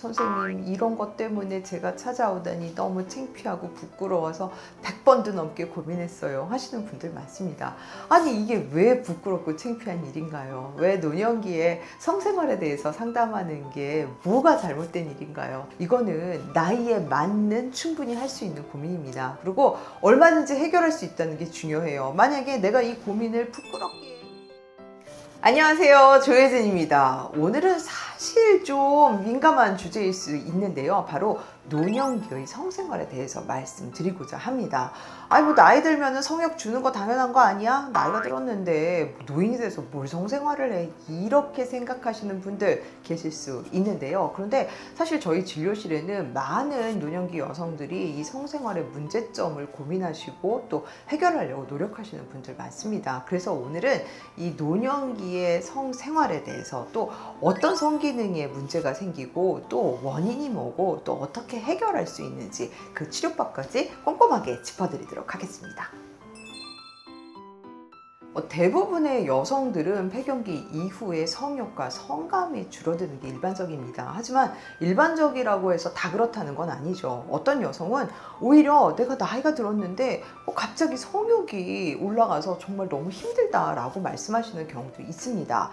선생님 이런 것 때문에 제가 찾아오다니 너무 창피하고 부끄러워서 100번도 넘게 고민했어요 하시는 분들 많습니다. 아니 이게 왜 부끄럽고 창피한 일인가요? 왜 노년기에 성생활에 대해서 상담하는 게 뭐가 잘못된 일인가요? 이거는 나이에 맞는 충분히 할 수 있는 고민입니다. 그리고 얼마든지 해결할 수 있다는 게 중요해요. 만약에 내가 이 고민을 부끄럽게 안녕하세요, 조혜진입니다. 오늘은 사실 좀 민감한 주제일 수 있는데요. 바로 노년기의 성생활에 대해서 말씀드리고자 합니다. 아니 뭐 나이 들면은 성욕 주는 거 당연한 거 아니야? 나이가 들었는데 노인이 돼서 뭘 성생활을 해? 이렇게 생각하시는 분들 계실 수 있는데요. 그런데 사실 저희 진료실에는 많은 노년기 여성들이 이 성생활의 문제점을 고민하시고 또 해결하려고 노력하시는 분들 많습니다. 그래서 오늘은 이 노년기의 성생활에 대해서 또 어떤 성기능에 문제가 생기고 또 원인이 뭐고 또 어떻게 해결할 수 있는지 그 치료법까지 꼼꼼하게 짚어드리도록 하겠습니다. 대부분의 여성들은 폐경기 이후에 성욕과 성감이 줄어드는 게 일반적입니다. 하지만 일반적이라고 해서 다 그렇다는 건 아니죠. 어떤 여성은 오히려 내가 나이가 들었는데 갑자기 성욕이 올라가서 정말 너무 힘들다라고 말씀하시는 경우도 있습니다.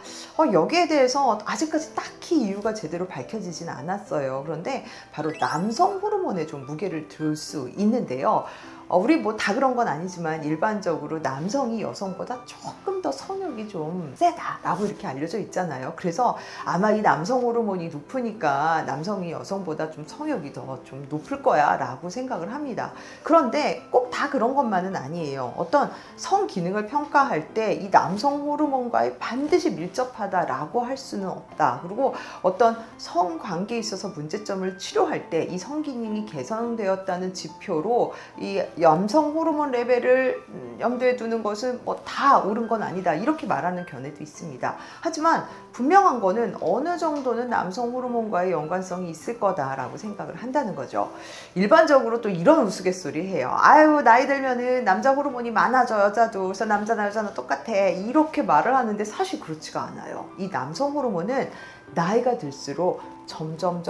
여기에 대해서 아직까지 딱히 이유가 제대로 밝혀지진 않았어요. 그런데 바로 남성 호르몬에 좀 무게를 둘 수 있는데요. 우리 뭐 다 그런 건 아니지만 일반적으로 남성이 여성보다 조금 더 성욕이 좀 세다라고 이렇게 알려져 있잖아요. 그래서 아마 이 남성 호르몬이 높으니까 남성이 여성보다 좀 성욕이 더 좀 높을 거야 라고 생각을 합니다. 그런데 꼭 다 그런 것만은 아니에요. 어떤 성 기능을 평가할 때 이 남성 호르몬과의 반드시 밀접하다라고 할 수는 없다. 그리고 어떤 성 관계에 있어서 문제점을 치료할 때 이 성 기능이 개선되었다는 지표로 이 남성 호르몬 레벨을 염두에 두는 것은 뭐 다 옳은 건 아니다 이렇게 말하는 견해도 있습니다. 하지만 분명한 거는 어느 정도는 남성 호르몬과의 연관성이 있을 거다라고 생각을 한다는 거죠. 일반적으로 또 이런 우스갯소리 해요. 아유 나이 들면은 남자 호르몬이 많아져 여자도. 그래서 남자나 여자는 똑같아 이렇게 말을 하는데 사실 그렇지가 않아요. 이 남성 호르몬은 나이가 들수록 점점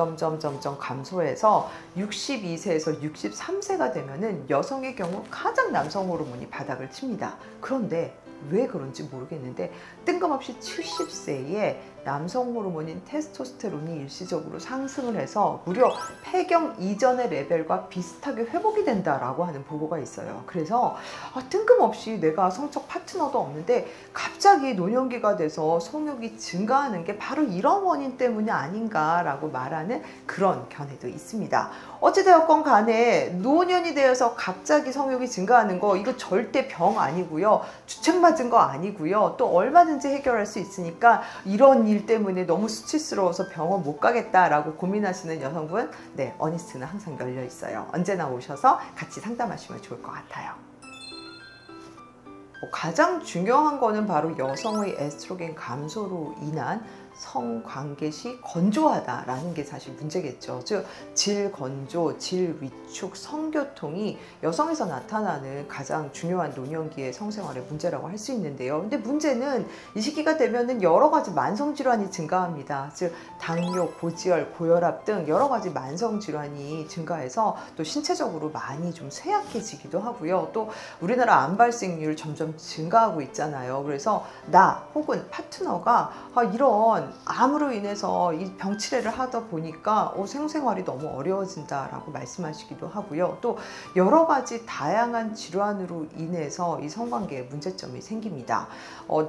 감소해서 62세에서 63세가 되면은 여성의 경우 가장 남성 호르몬이 바닥을 칩니다. 그런데 왜 그런지 모르겠는데 뜬금없이 70세에 남성 호르몬인 테스토스테론이 일시적으로 상승을 해서 무려 폐경 이전의 레벨과 비슷하게 회복이 된다라고 하는 보고가 있어요. 그래서 뜬금없이 내가 성적 파트너도 없는데 갑자기 노년기가 돼서 성욕이 증가하는 게 바로 이런 원인 때문이 아닌가라고 말하는 그런 견해도 있습니다. 어찌되었건 간에 노년이 되어서 갑자기 성욕이 증가하는 거 이거 절대 병 아니고요. 주책 맞은 거 아니고요. 또 얼마든지 해결할 수 있으니까 이런 일 때문에 너무 수치스러워서 병원 못 가겠다라고 고민하시는 여성분, 네, 어니스트는 항상 열려 있어요. 언제나 오셔서 같이 상담하시면 좋을 것 같아요. 가장 중요한 거는 바로 여성의 에스트로겐 감소로 인한 성관계 시 건조하다라는 게 사실 문제겠죠. 즉 질건조, 질위축, 성교통이 여성에서 나타나는 가장 중요한 노년기의 성생활의 문제라고 할 수 있는데요. 근데 문제는 이 시기가 되면은 여러 가지 만성 질환이 증가합니다. 즉 당뇨, 고지혈, 고혈압 등 여러 가지 만성 질환이 증가해서 또 신체적으로 많이 좀 쇠약해지기도 하고요. 또 우리나라 암 발생률 점점 증가하고 있잖아요. 그래서 나 혹은 파트너가 이런 암으로 인해서 이 병치레를 하다 보니까 생생활이 너무 어려워진다라고 말씀하시기도 하고요. 또 여러 가지 다양한 질환으로 인해서 이 성관계에 문제점이 생깁니다.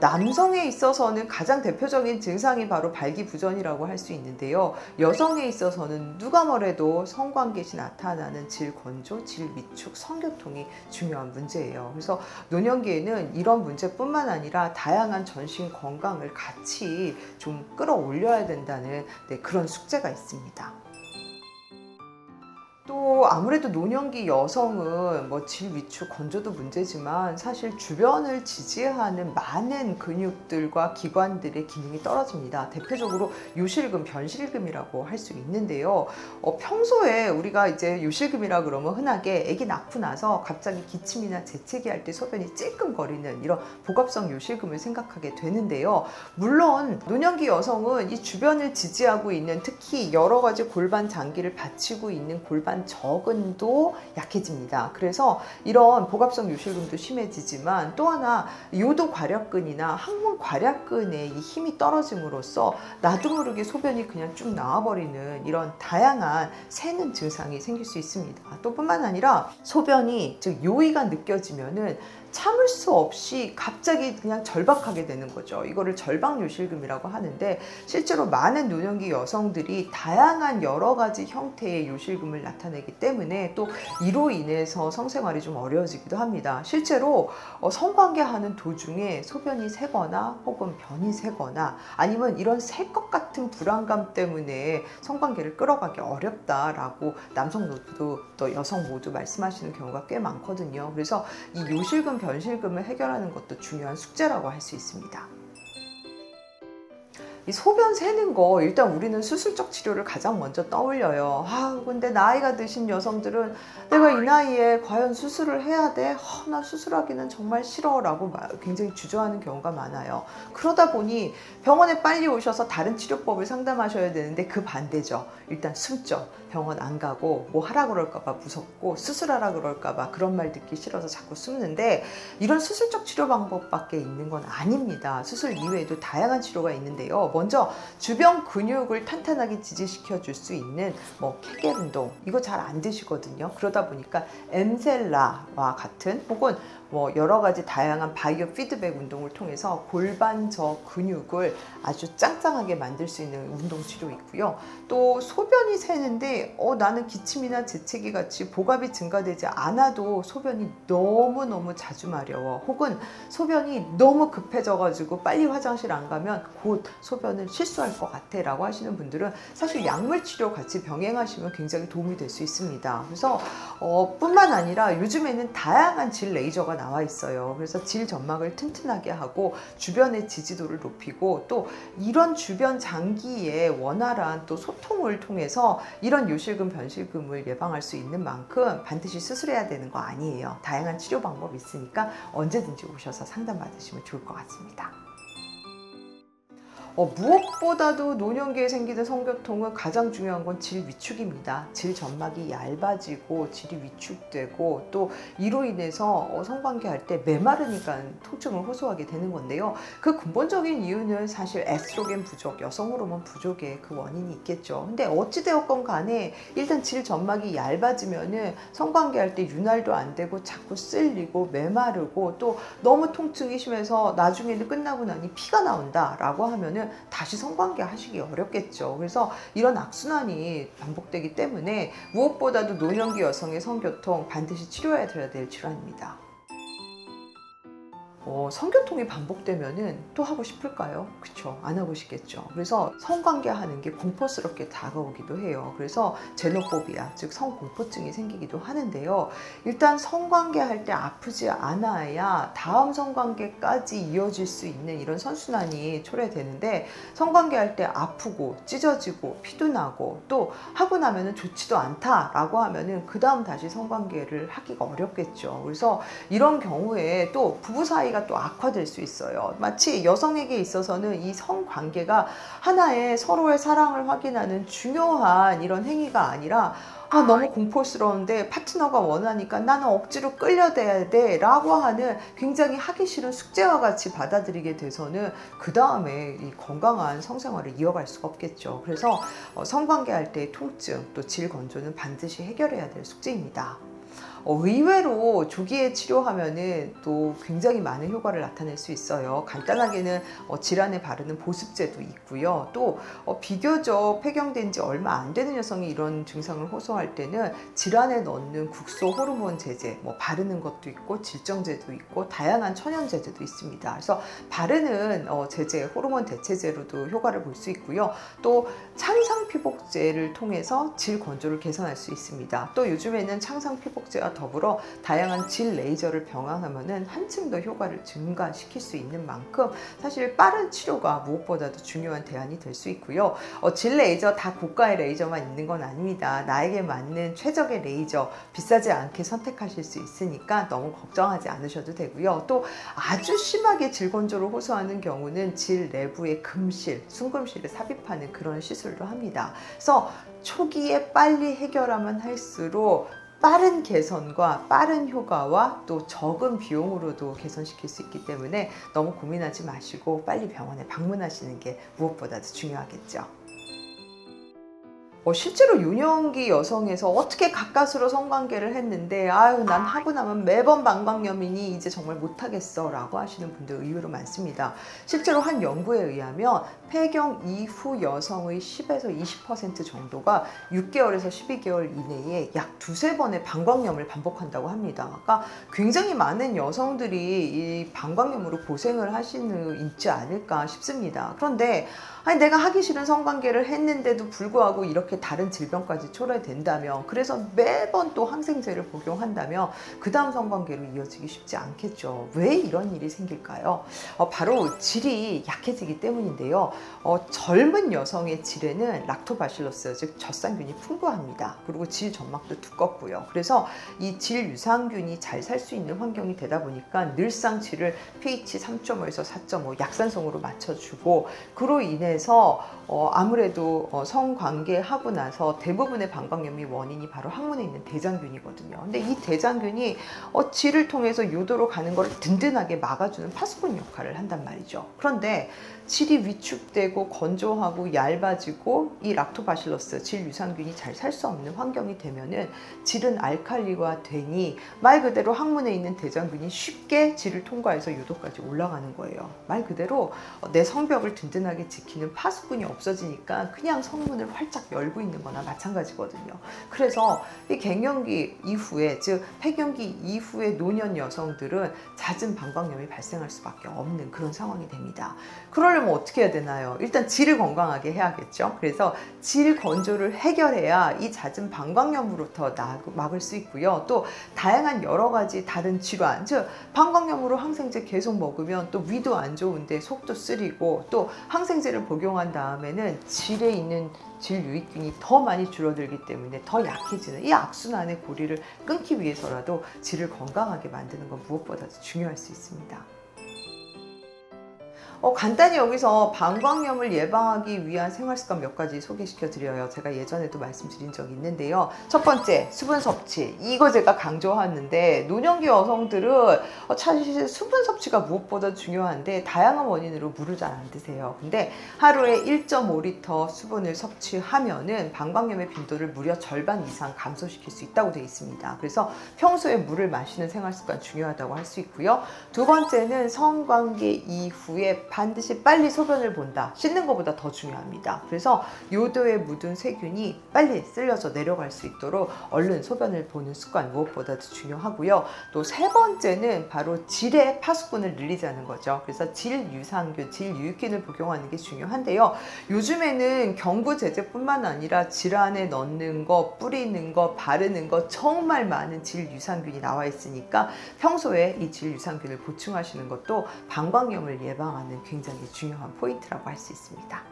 남성에 있어서는 가장 대표적인 증상이 바로 발기부전이라고 할 수 있는데요. 여성에 있어서는 누가 뭐래도 성관계 시 나타나는 질건조, 질위축, 성교통이 중요한 문제예요. 그래서 노년기에는 이런 문제뿐만 아니라 다양한 전신 건강을 같이 좀 끌어올려야 된다는 그런 숙제가 있습니다. 또 아무래도 노년기 여성은 뭐 질 위축 건조도 문제지만 사실 주변을 지지하는 많은 근육들과 기관들의 기능이 떨어집니다. 대표적으로 요실금, 변실금이라고 할 수 있는데요. 평소에 우리가 이제 요실금이라 그러면 흔하게 아기 낳고 나서 갑자기 기침이나 재채기 할 때 소변이 찔끔거리는 이런 복합성 요실금을 생각하게 되는데요. 물론 노년기 여성은 이 주변을 지지하고 있는, 특히 여러 가지 골반 장기를 받치고 있는 골반 저근도 약해집니다. 그래서 이런 복합성 요실금도 심해지지만, 또 하나 요도 괄약근이나 항문 괄약근의 이 힘이 떨어짐으로써 나도 모르게 소변이 그냥 쭉 나와버리는 이런 다양한 새는 증상이 생길 수 있습니다. 또 뿐만 아니라 소변이, 즉 요의가 느껴지면은 참을 수 없이 갑자기 그냥 절박하게 되는 거죠. 이거를 절박요실금이라고 하는데, 실제로 많은 노년기 여성들이 다양한 여러 가지 형태의 요실금을 나타내기 때문에 또 이로 인해서 성생활이 좀 어려워지기도 합니다. 실제로 성관계하는 도중에 소변이 새거나 혹은 변이 새거나 아니면 이런 새 것 같은 불안감 때문에 성관계를 끌어가기 어렵다라고 남성 모두 또 여성 모두 말씀하시는 경우가 꽤 많거든요. 그래서 이 요실금, 변실금을 해결하는 것도 중요한 숙제라고 할 수 있습니다. 이 소변 새는 거, 일단 우리는 수술적 치료를 가장 먼저 떠올려요. 근데 나이가 드신 여성들은 내가 이 나이에 과연 수술을 해야 돼? 나 수술하기는 정말 싫어 라고 굉장히 주저하는 경우가 많아요. 그러다 보니 병원에 빨리 오셔서 다른 치료법을 상담하셔야 되는데 그 반대죠. 일단 숨죠. 병원 안 가고 뭐 하라 그럴까 봐 무섭고 수술하라 그럴까 봐 그런 말 듣기 싫어서 자꾸 숨는데, 이런 수술적 치료 방법밖에 있는 건 아닙니다. 수술 이외에도 다양한 치료가 있는데요. 먼저 주변 근육을 탄탄하게 지지시켜 줄 수 있는 뭐 케겔 운동, 이거 잘 안 되시거든요. 그러다 보니까 엠셀라와 같은 혹은 뭐 여러 가지 다양한 바이오 피드백 운동을 통해서 골반 저 근육을 아주 짱짱하게 만들 수 있는 운동 치료 있고요. 또 소변이 새는데 나는 기침이나 재채기 같이 복압이 증가되지 않아도 소변이 너무너무 자주 마려워, 혹은 소변이 너무 급해져 가지고 빨리 화장실 안 가면 곧 소변을 실수할 것 같아 라고 하시는 분들은 사실 약물 치료 같이 병행하시면 굉장히 도움이 될 수 있습니다. 그래서 뿐만 아니라 요즘에는 다양한 질 레이저가 나와 있어요. 그래서 질 점막을 튼튼하게 하고 주변의 지지도를 높이고, 또 이런 주변 장기의 원활한 또 소통을 통해서 이런 요실금, 변실금을 예방할 수 있는 만큼 반드시 수술해야 되는 거 아니에요. 다양한 치료 방법이 있으니까 언제든지 오셔서 상담 받으시면 좋을 것 같습니다. 무엇보다도 노년기에 생기는 성교통은 가장 중요한 건 질 위축입니다. 질 점막이 얇아지고 질이 위축되고, 또 이로 인해서 성관계할 때 메마르니까 통증을 호소하게 되는 건데요. 그 근본적인 이유는 사실 에스트로겐 부족, 여성 호르몬 부족의 그 원인이 있겠죠. 근데 어찌되었건 간에 일단 질 점막이 얇아지면은 성관계할 때 윤활도 안 되고 자꾸 쓸리고 메마르고, 또 너무 통증이 심해서 나중에는 끝나고 나니 피가 나온다라고 하면은 다시 성관계 하시기 어렵겠죠. 그래서 이런 악순환이 반복되기 때문에 무엇보다도 노년기 여성의 성교통 반드시 치료해야 될 질환입니다. 성교통이 반복되면은 또 하고 싶을까요? 그쵸? 안 하고 싶겠죠. 그래서 성관계 하는 게 공포스럽게 다가오기도 해요. 그래서 제노포비아, 즉 성공포증이 생기기도 하는데요. 일단 성관계 할 때 아프지 않아야 다음 성관계까지 이어질 수 있는 이런 선순환이 초래되는데, 성관계 할 때 아프고 찢어지고 피도 나고 또 하고 나면은 좋지도 않다라고 하면은 그 다음 다시 성관계를 하기가 어렵겠죠. 그래서 이런 경우에 또 부부 사이가 또 악화될 수 있어요. 마치 여성에게 있어서는 이 성관계가 하나의 서로의 사랑을 확인하는 중요한 이런 행위가 아니라, 너무 공포스러운데 파트너가 원하니까 나는 억지로 끌려대야 돼 라고 하는 굉장히 하기 싫은 숙제와 같이 받아들이게 돼서는 그 다음에 이 건강한 성생활을 이어갈 수가 없겠죠. 그래서 성관계할 때의 통증, 또 질 건조는 반드시 해결해야 될 숙제입니다. 의외로 조기에 치료하면은 또 굉장히 많은 효과를 나타낼 수 있어요. 간단하게는 질환에 바르는 보습제도 있고요. 또 비교적 폐경된 지 얼마 안 되는 여성이 이런 증상을 호소할 때는 질환에 넣는 국소 호르몬 제제, 바르는 것도 있고 질정제도 있고 다양한 천연 제제도 있습니다. 그래서 바르는 제제, 호르몬 대체제로도 효과를 볼 수 있고요. 또 창상 피복제를 통해서 질 건조를 개선할 수 있습니다. 또 요즘에는 창상 피복제와 더불어 다양한 질 레이저를 병행하면은 한층 더 효과를 증가시킬 수 있는 만큼 사실 빠른 치료가 무엇보다도 중요한 대안이 될 수 있고요. 질 레이저 다 고가의 레이저만 있는 건 아닙니다. 나에게 맞는 최적의 레이저 비싸지 않게 선택하실 수 있으니까 너무 걱정하지 않으셔도 되고요. 또 아주 심하게 질 건조를 호소하는 경우는 질 내부에 금실, 순금실을 삽입하는 그런 시술도 합니다. 그래서 초기에 빨리 해결하면 할수록 빠른 개선과 빠른 효과와 또 적은 비용으로도 개선시킬 수 있기 때문에 너무 고민하지 마시고 빨리 병원에 방문하시는 게 무엇보다도 중요하겠죠. 실제로 유년기 여성에서 어떻게 가까스로 성관계를 했는데 아유 난 하고 나면 매번 방광염이니 이제 정말 못하겠어 라고 하시는 분들 의외로 많습니다. 실제로 한 연구에 의하면 폐경 이후 여성의 10에서 20% 정도가 6개월에서 12개월 이내에 약 두세 번의 방광염을 반복한다고 합니다. 그러니까 굉장히 많은 여성들이 이 방광염으로 고생을 있지 않을까 싶습니다. 그런데 아니 내가 하기 싫은 성관계를 했는데도 불구하고 이렇게 다른 질병까지 초래된다면, 그래서 매번 또 항생제를 복용한다면 그 다음 성관계로 이어지기 쉽지 않겠죠. 왜 이런 일이 생길까요? 바로 질이 약해지기 때문인데요. 젊은 여성의 질에는 락토바실러스, 즉 젖산균이 풍부합니다. 그리고 질 점막도 두껍고요. 그래서 이 질 유산균이 잘 살 수 있는 환경이 되다 보니까 늘상 질을 pH 3.5에서 4.5 약산성으로 맞춰주고, 그로 인해서 아무래도 성관계하고 나서 대부분의 방광염이 원인이 바로 항문에 있는 대장균이거든요. 근데 이 대장균이 질을 통해서 요도로 가는 걸 든든하게 막아주는 파수꾼 역할을 한단 말이죠. 그런데 질이 위축되고 건조하고 얇아지고 이 락토바실러스, 질 유산균이 잘 살 수 없는 환경이 되면은 질은 알칼리화 되니 말 그대로 항문에 있는 대장균이 쉽게 질을 통과해서 요도까지 올라가는 거예요. 말 그대로 내 성벽을 든든하게 지키는 파수꾼이 없어지니까 그냥 성문을 활짝 열고 있는 거나 마찬가지거든요. 그래서 이 갱년기 이후에, 즉 폐경기 이후에 노년 여성들은 잦은 방광염이 발생할 수밖에 없는 그런 상황이 됩니다. 그러려면 어떻게 해야 되나요? 일단 질을 건강하게 해야겠죠. 그래서 질 건조를 해결해야 이 잦은 방광염으로부터 막을 수 있고요. 또 다양한 여러 가지 다른 질환, 즉 방광염으로 항생제 계속 먹으면 또 위도 안 좋은데 속도 쓰리고, 또 항생제를 복용한 다음에는 질에 있는 질 유익균이 더 많이 줄어들기 때문에 더 약해지는 이 악순환의 고리를 끊기 위해서라도 질을 건강하게 만드는 건 무엇보다도 중요할 수 있습니다. 간단히 여기서 방광염을 예방하기 위한 생활습관 몇 가지 소개시켜 드려요. 제가 예전에도 말씀드린 적이 있는데요. 첫 번째, 수분 섭취. 이거 제가 강조하는데 노년기 여성들은 사실 수분 섭취가 무엇보다 중요한데 다양한 원인으로 물을 잘 안 드세요. 근데 하루에 1.5리터 수분을 섭취하면은 방광염의 빈도를 무려 절반 이상 감소시킬 수 있다고 되어 있습니다. 그래서 평소에 물을 마시는 생활습관 중요하다고 할 수 있고요. 두 번째는 성관계 이후에 반드시 빨리 소변을 본다. 씻는 것보다 더 중요합니다. 그래서 요도에 묻은 세균이 빨리 쓸려져 내려갈 수 있도록 얼른 소변을 보는 습관 무엇보다도 중요하고요. 또 세 번째는 바로 질의 파수꾼을 늘리자는 거죠. 그래서 질 유산균, 질 유익균을 복용하는 게 중요한데요. 요즘에는 경구 제제뿐만 아니라 질 안에 넣는 거, 뿌리는 거, 바르는 거 정말 많은 질 유산균이 나와 있으니까 평소에 이 질 유산균을 보충하시는 것도 방광염을 예방하는 굉장히 중요한 포인트라고 할 수 있습니다.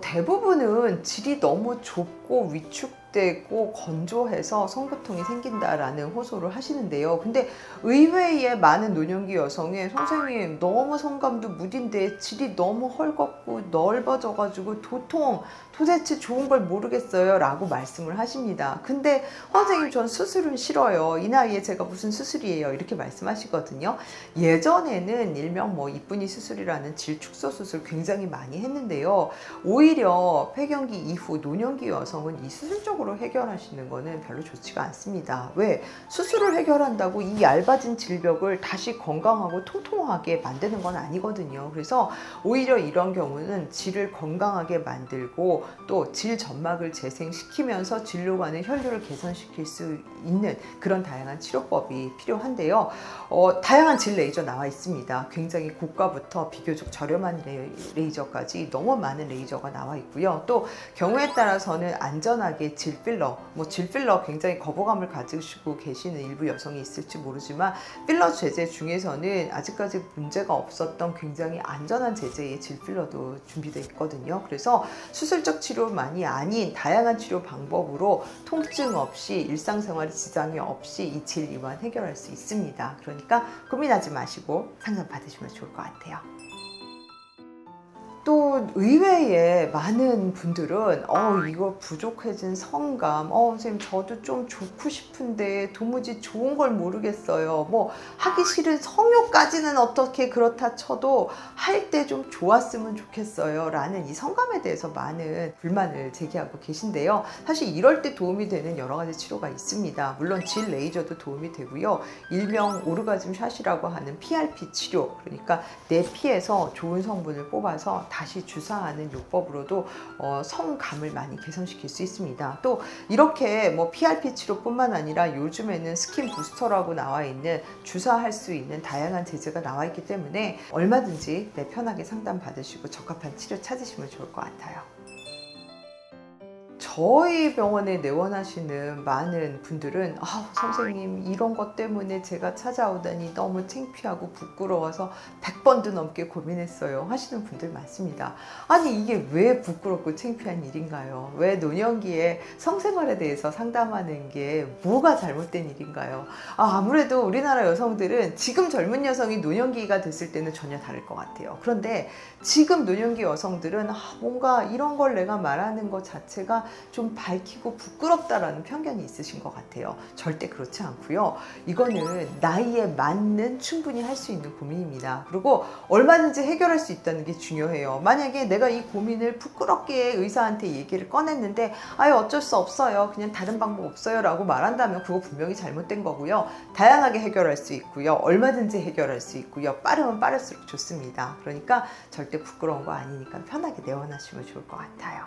대부분은 질이 너무 좁고 위축되고 건조해서 성교통이 생긴다라는 호소를 하시는데요. 근데 의외의 많은 노년기 여성의 선생님 너무 성감도 무딘데 질이 너무 헐겁고 넓어져가지고 도대체 좋은 걸 모르겠어요 라고 말씀을 하십니다. 근데 선생님 전 수술은 싫어요. 이 나이에 제가 무슨 수술이에요 이렇게 말씀하시거든요. 예전에는 일명 이쁜이 수술이라는 질 축소 수술 굉장히 많이 했는데요. 오히려 폐경기 이후 노년기 여성은 이 수술 쪽으로 수술적으로 해결하시는 거는 별로 좋지가 않습니다. 왜? 수술을 해결한다고 이 얇아진 질벽을 다시 건강하고 통통하게 만드는 건 아니거든요. 그래서 오히려 이런 경우는 질을 건강하게 만들고 또 질 점막을 재생시키면서 질로 가는 혈류를 개선시킬 수 있는 그런 다양한 치료법이 필요한데요. 다양한 질 레이저 나와 있습니다. 굉장히 고가부터 비교적 저렴한 레이저까지 너무 많은 레이저가 나와 있고요. 또 경우에 따라서는 안전하게 질 필러, 질 필러 굉장히 거부감을 가지시고 계시는 일부 여성이 있을지 모르지만 필러 제제 중에서는 아직까지 문제가 없었던 굉장히 안전한 제제의 질 필러도 준비되어 있거든요. 그래서 수술적 치료만이 아닌 다양한 치료 방법으로 통증 없이 일상생활에 지장이 없이 이 질 이완 해결할 수 있습니다. 그러니까 고민하지 마시고 상담 받으시면 좋을 것 같아요. 또 의외에 많은 분들은 이거 부족해진 성감, 선생님 저도 좀 좋고 싶은데 도무지 좋은 걸 모르겠어요. 하기 싫은 성욕까지는 어떻게 그렇다 쳐도 할 때 좀 좋았으면 좋겠어요 라는 이 성감에 대해서 많은 불만을 제기하고 계신데요. 사실 이럴 때 도움이 되는 여러 가지 치료가 있습니다. 물론 질 레이저도 도움이 되고요. 일명 오르가즘 샷이라고 하는 PRP 치료, 그러니까 내 피에서 좋은 성분을 뽑아서 다시 주사하는 요법으로도 성감을 많이 개선시킬 수 있습니다. 또 이렇게 PRP 치료뿐만 아니라 요즘에는 스킨 부스터라고 나와 있는 주사할 수 있는 다양한 제제가 나와 있기 때문에 얼마든지 편하게 상담 받으시고 적합한 치료 찾으시면 좋을 것 같아요. 저희 병원에 내원하시는 많은 분들은 선생님 이런 것 때문에 제가 찾아오다니 너무 창피하고 부끄러워서 100번도 넘게 고민했어요 하시는 분들 많습니다. 아니 이게 왜 부끄럽고 창피한 일인가요? 왜 노년기에 성생활에 대해서 상담하는 게 뭐가 잘못된 일인가요? 아무래도 우리나라 여성들은 지금 젊은 여성이 노년기가 됐을 때는 전혀 다를 것 같아요. 그런데 지금 노년기 여성들은 뭔가 이런 걸 내가 말하는 것 자체가 좀 밝히고 부끄럽다라는 편견이 있으신 것 같아요. 절대 그렇지 않고요. 이거는 나이에 맞는 충분히 할 수 있는 고민입니다. 그리고 얼마든지 해결할 수 있다는 게 중요해요. 만약에 내가 이 고민을 부끄럽게 의사한테 얘기를 꺼냈는데 어쩔 수 없어요. 그냥 다른 방법 없어요 라고 말한다면 그거 분명히 잘못된 거고요. 다양하게 해결할 수 있고요. 얼마든지 해결할 수 있고요. 빠르면 빠를수록 좋습니다. 그러니까 절대 부끄러운 거 아니니까 편하게 내원하시면 좋을 것 같아요.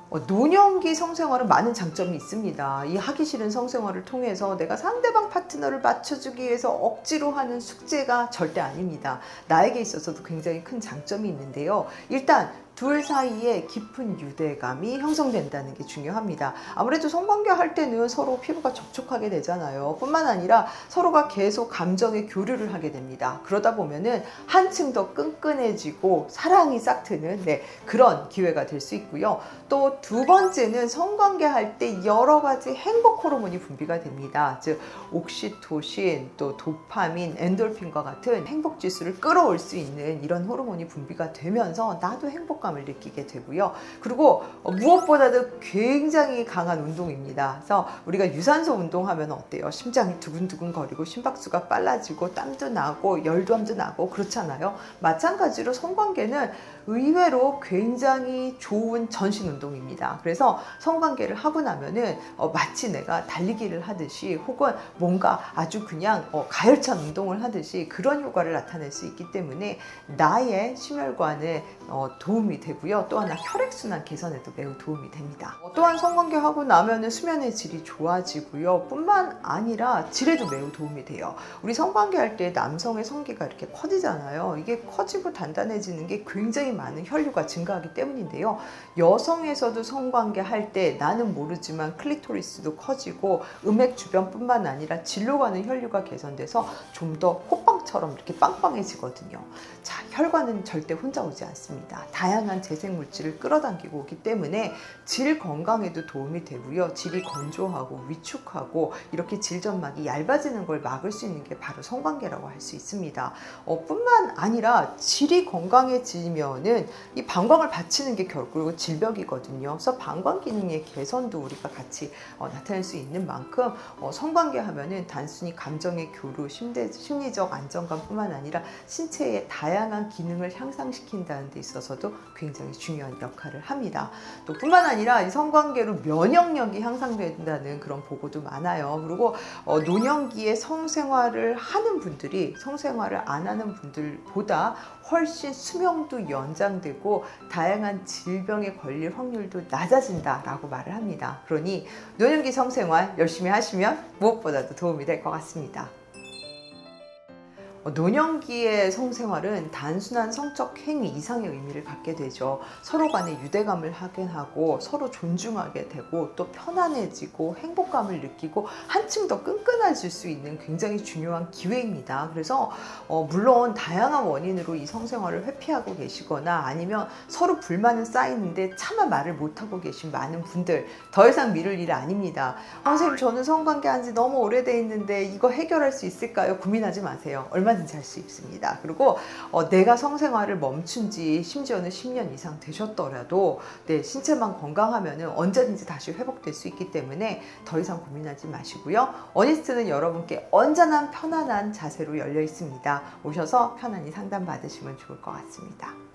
노년기 성생활은 많은 장점이 있습니다. 이 하기 싫은 성생활을 통해서 내가 상대방 파트너를 맞춰주기 위해서 억지로 하는 숙제가 절대 아닙니다. 나에게 있어서도 굉장히 큰 장점이 있는데요. 일단 둘 사이에 깊은 유대감이 형성된다는 게 중요합니다. 아무래도 성관계 할 때는 서로 피부가 접촉하게 되잖아요. 뿐만 아니라 서로가 계속 감정의 교류를 하게 됩니다. 그러다 보면은 한층 더 끈끈해지고 사랑이 싹트는 그런 기회가 될 수 있고요. 또 두 번째는 성관계 할 때 여러 가지 행복 호르몬이 분비가 됩니다. 즉 옥시토신, 또 도파민, 엔돌핀과 같은 행복 지수를 끌어올 수 있는 이런 호르몬이 분비가 되면서 나도 행복감을 느끼게 되고요. 그리고 무엇보다도 굉장히 강한 운동입니다. 그래서 우리가 유산소 운동하면 어때요? 심장이 두근두근 거리고 심박수가 빨라지고 땀도 나고 열감도 나고 그렇잖아요. 마찬가지로 성관계는 의외로 굉장히 좋은 전신 운동입니다. 그래서 성관계를 하고 나면은 마치 내가 달리기를 하듯이 혹은 뭔가 아주 그냥 가열찬 운동을 하듯이 그런 효과를 나타낼 수 있기 때문에 나의 심혈관에 도움이 되고요. 또 하나 혈액순환 개선에도 매우 도움이 됩니다. 또한 성관계 하고 나면은 수면의 질이 좋아지고요. 뿐만 아니라 질에도 매우 도움이 돼요. 우리 성관계 할 때 남성의 성기가 이렇게 커지잖아요. 이게 커지고 단단해지는 게 굉장히 많은 혈류가 증가하기 때문인데요. 여성에서도 성관계 할 때 나는 모르지만 클리토리스도 커지고 음액 주변뿐만 아니라 질로 가는 혈류가 개선돼서 좀 더 호빵처럼 이렇게 빵빵해지거든요. 자, 혈관은 절대 혼자 오지 않습니다. 다양한 재생 물질을 끌어당기고 오기 때문에 질 건강에도 도움이 되고요. 질이 건조하고 위축하고 이렇게 질 점막이 얇아지는 걸 막을 수 있는 게 바로 성관계라고 할 수 있습니다. 뿐만 아니라 질이 건강해지면은 이 방광을 받치는 게 결국 질벽이거든요. 그래서 방광 기능의 개선도 우리가 같이 나타낼 수 있는 만큼 성관계 하면은 단순히 감정의 교류, 심리적 안정감뿐만 아니라 신체의 다양한 기능을 향상시킨다는 데 있어서도 굉장히 중요한 역할을 합니다. 또 뿐만 아니라 이 성관계로 면역력이 향상된다는 그런 보고도 많아요. 그리고 노년기에 성생활을 하는 분들이 성생활을 안 하는 분들보다 훨씬 수명도 연장되고 다양한 질병에 걸릴 확률도 낮아진다라고 말을 합니다. 그러니 노년기 성생활 열심히 하시면 무엇보다도 도움이 될 것 같습니다. 노년기의 성생활은 단순한 성적 행위 이상의 의미를 갖게 되죠. 서로 간에 유대감을 하게 하고 서로 존중하게 되고 또 편안해지고 행복감을 느끼고 한층 더 끈끈해질 수 있는 굉장히 중요한 기회입니다. 그래서 물론 다양한 원인으로 이 성생활을 회피하고 계시거나 아니면 서로 불만은 쌓이는데 차마 말을 못하고 계신 많은 분들, 더 이상 미룰 일 아닙니다. 선생님, 저는 성관계 한 지 너무 오래돼 있는데 이거 해결할 수 있을까요? 고민하지 마세요. 얼마든지 할 수 있습니다. 그리고 내가 성생활을 멈춘 지 심지어는 10년 이상 되셨더라도 신체만 건강하면 언제든지 다시 회복될 수 있기 때문에 더 이상 고민하지 마시고요. 어니스트는 여러분께 언제나 편안한 자세로 열려 있습니다. 오셔서 편안히 상담 받으시면 좋을 것 같습니다.